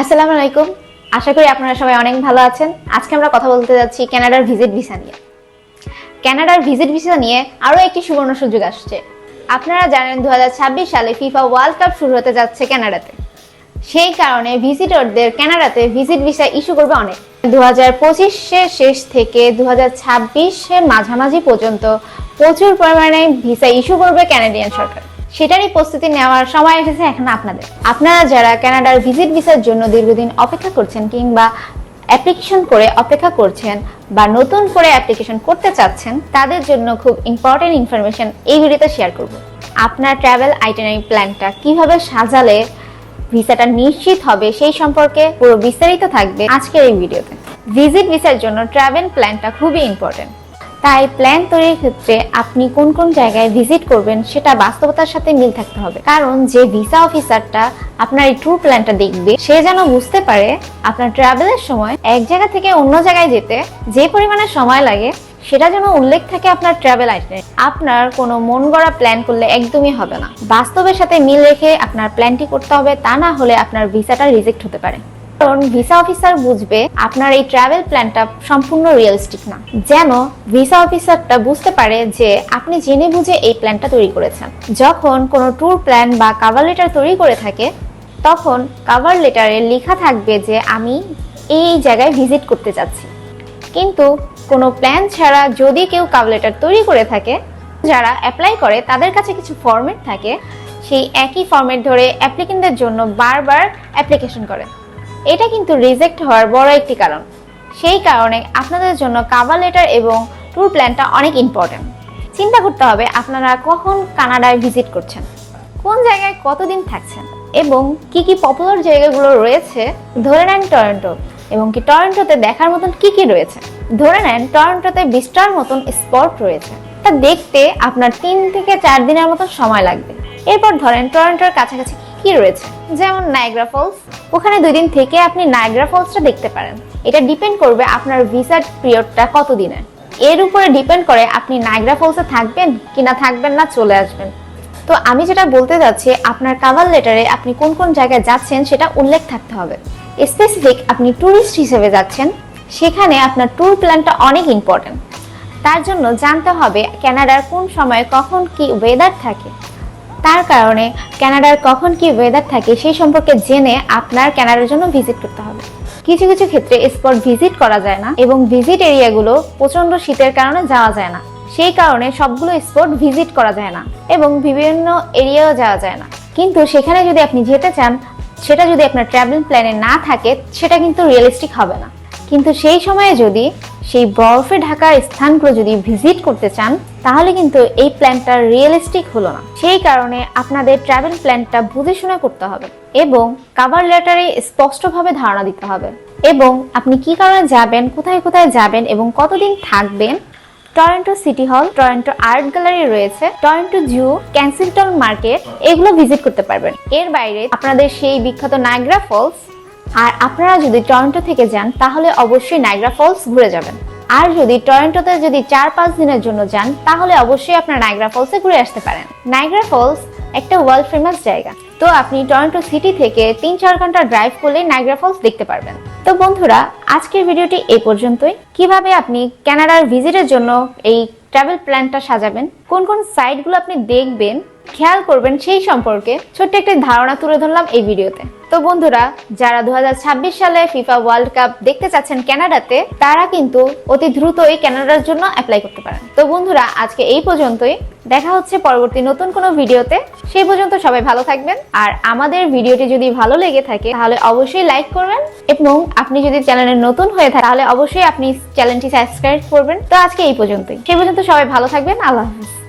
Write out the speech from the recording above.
আসসালামু আলাইকুম। আশা করি আপনারা সবাই অনেক ভালো আছেন। আজকে আমরা কথা বলতে যাচ্ছি কানাডার ভিজিট ভিসা নিয়ে। কানাডার ভিজিট ভিসা নিয়ে আরও একটি সুবর্ণ সুযোগ আসছে। আপনারা জানেন 2026 সালে ফিফা ওয়ার্ল্ড কাপ শুরু হতে যাচ্ছে কানাডাতে। সেই কারণে ভিজিটরদের কানাডাতে ভিজিট ভিসা ইস্যু করবে অনেক। 2025-এর শেষ থেকে 2026-এর মাঝামাঝি পর্যন্ত প্রচুর পরিমাণে ভিসা ইস্যু করবে কানাডিয়ান সরকার। সেটারই প্রস্তুতি নেওয়ার সময় এসেছে এখন আপনাদের। আপনারা যারা কানাডার ভিজিট ভিসার জন্য দীর্ঘদিন অপেক্ষা করছেন কিংবা অ্যাপ্লিকেশন করে অপেক্ষা করছেন বা নতুন করে অ্যাপ্লিকেশন করতে চাচ্ছেন, তাদের জন্য খুব ইম্পর্টেন্ট ইনফরমেশন এই ভিডিওতে শেয়ার করব। আপনার ট্রাভেল আইটিনারি প্ল্যানটা কিভাবে সাজালে ভিসাটা নিশ্চিত হবে সেই সম্পর্কে পুরো বিস্তারিত থাকবে আজকের এই ভিডিওতে। ভিজিট ভিসার জন্য ট্রাভেল প্ল্যানটা খুবই ইম্পর্টেন্ট। তাই প্ল্যান তৈরির ক্ষেত্রে আপনি কোন কোন জায়গায় ভিজিট করবেন সেটা বাস্তবতার সাথে মিল থাকতে হবে। কারণ যে ভিসা অফিসারটা আপনার এই ট্যুর প্ল্যানটা দেখবে, সে যেন বুঝতে পারে আপনার ট্রাভেলের সময় এক জায়গা থেকে অন্য জায়গায় যেতে যে পরিমাণে সময় লাগে সেটা যেন উল্লেখ থাকে আপনার ট্রাভেল আইটিনারি। আপনার কোনো মন গড়া প্ল্যান করলে একদমই হবে না। বাস্তবের সাথে মিল রেখে আপনার প্ল্যানটি করতে হবে, তা না হলে আপনার ভিসাটা রিজেক্ট হতে পারে। কারণ ভিসা অফিসার বুঝবে আপনার এই ট্রাভেল প্ল্যানটা সম্পূর্ণ রিয়েলিস্টিক না, যেন ভিসা অফিসারটা বুঝতে পারে যে আপনি জেনে বুঝে এই প্ল্যানটা তৈরি করেছেন। যখন কোনো ট্যুর প্ল্যান বা কভার লেটার তৈরি করে থাকে, তখন কভার লেটারে লেখা থাকবে যে আমি এই জায়গায় ভিজিট করতে যাচ্ছি। কিন্তু কোনো প্ল্যান ছাড়া যদি কেউ কভার লেটার তৈরি করে থাকে, যারা অ্যাপ্লাই করে তাদের কাছে কিছু ফরম্যাট থাকে, সেই একই ফরম্যাট ধরে অ্যাপ্লিকেন্টদের জন্য বারবার অ্যাপ্লিকেশন করে। এটা কিন্তু রিজেক্ট হওয়ার বড় একটি কারণ। সেই কারণে আপনাদের জন্য কভার লেটার এবং ট্যুর প্ল্যানটা অনেক ইম্পর্টেন্ট। চিন্তা করতে হবে আপনারা কখন কানাডায় ভিজিট করছেন, কোন জায়গায় কতদিন থাকছেন এবং কি কি পপুলার জায়গাগুলো রয়েছে। ধরে নেন টরন্টো, এবং কি টরন্টোতে দেখার মতন কি কি রয়েছে। ধরে নেন টরন্টোতে 20টার মতন স্পট রয়েছে, তা দেখতে আপনার 3 থেকে 4 দিনের মতন সময় লাগবে। এরপর ধরেন টরন্টোর কাছাকাছি কি রয়েছে, যেমন নায়াগ্রা ফলস, ওখানে 2 দিন থেকে আপনি নায়াগ্রা ফলসটা দেখতে পারেন। এটা ডিপেন্ড করবে আপনার ভিসার পিরিয়ডটা কত দিনের। এর উপরে ডিপেন্ড করে আপনি নায়াগ্রা ফলসে থাকবেন কিনা থাকবেন না চলে আসবেন। তো আমি যেটা বলতে যাচ্ছি, আপনার কভার লেটারে আপনি কোন কোন জায়গায় যাচ্ছেন সেটা উল্লেখ থাকতে হবে। স্পেসিফিক আপনি ট্যুরিস্ট হিসেবে যাচ্ছেন, সেখানে আপনার ট্যুর প্ল্যানটা অনেক ইম্পর্টেন্ট। তার জন্য জানতে হবে কানাডার কোন সময়ে কখন কি ওয়েদার থাকে। তার কারণে কানাডার কখন কি ওয়েদার থাকে সেই সম্পর্কে জেনে আপনার কানাডার জন্য ভিজিট করতে হবে। কিছু কিছু ক্ষেত্রে স্পট ভিজিট করা যায় না এবং ভিজিট এরিয়াগুলো প্রচন্ড শীতের কারণে যাওয়া যায় না। সেই কারণে সবগুলো স্পট ভিজিট করা যায় না এবং বিভিন্ন এরিয়াও যাওয়া যায় না। কিন্তু সেখানে যদি আপনি যেতে চান, সেটা যদি আপনার ট্রাভেল প্ল্যানে না থাকে, সেটা কিন্তু রিয়েলিস্টিক হবে না। কিন্তু সেই সময়ে যদি সেই বরফে ঢাকা স্থানগুলো যদি ভিজিট করতে চান, তাহলে কিন্তু এই প্ল্যানটা রিয়েলিস্টিক হলো না। সেই কারণে আপনাদের ট্রাভেল প্ল্যানটা বুঝে শুনে করতে হবে এবং কভার লেটারে স্পষ্টভাবে ধারণা দিতে হবে এবং আপনি কি কারণে যাবেন, কোথায় কোথায় যাবেন এবং কতদিন থাকবেন। টরন্টো সিটি হল, টরন্টো আর্ট গ্যালারি রয়েছে, টরন্টো জু, কেনসিংটন মার্কেট, এগুলো ভিজিট করতে পারবেন। এর বাইরে আপনাদের সেই বিখ্যাত নায়াগ্রা ফলস, আর আপনারা যদি টরন্টো থেকে যান তাহলে অবশ্যই নায়াগ্রা ফলস ঘুরে যাবেন। আর যদি টরন্টোতে যদি 4-5 দিনের জন্য যান, তাহলে অবশ্যই আপনার নায়াগ্রা ফলসে ঘুরে আসতে পারেন। নায়াগ্রা ফলস একটা ওয়ার্ল্ড ফেমাস জায়গা, তো আপনি টরন্টো সিটি থেকে 3-4 ঘন্টা ড্রাইভ করলে নায়াগ্রা ফলস দেখতে পারবেন। তো বন্ধুরা, আজকের ভিডিওটি এই পর্যন্তই। কিভাবে আপনি কানাডার ভিজিটের জন্য এই ট্রাভেল প্ল্যানটা সাজাবেন, কোন কোন সাইটগুলো আপনি দেখবেন, খেয়াল করবেন, সেই সম্পর্কে ছোট্ট একটা ধারণা তুলে ধরলাম এই ভিডিওতে। তো বন্ধুরা, যারা 2026 সালে ফিফা ওয়ার্ল্ড কাপ দেখতে চাচ্ছেন কানাডাতে, তারা কিন্তু অতি দ্রুতই কানাডার জন্য অ্যাপ্লাই করতে পারেন। তো বন্ধুরা, আজকে এই পর্যন্তই। দেখা হচ্ছে পরবর্তী নতুন কোনো ভিডিওতে। সেই পর্যন্ত সবাই ভালো থাকবেন। আর আমাদের ভিডিওটি যদি ভালো লেগে থাকে তাহলে অবশ্যই লাইক করবেন এবং আপনি যদি চ্যানেলে নতুন হয়ে থাকেন তাহলে অবশ্যই আপনি চ্যানেলটি সাবস্ক্রাইব করবেন। তো আজকে এই পর্যন্তই। সেই পর্যন্ত সবাই ভালো থাকবেন। আল্লাহ হাফেজ।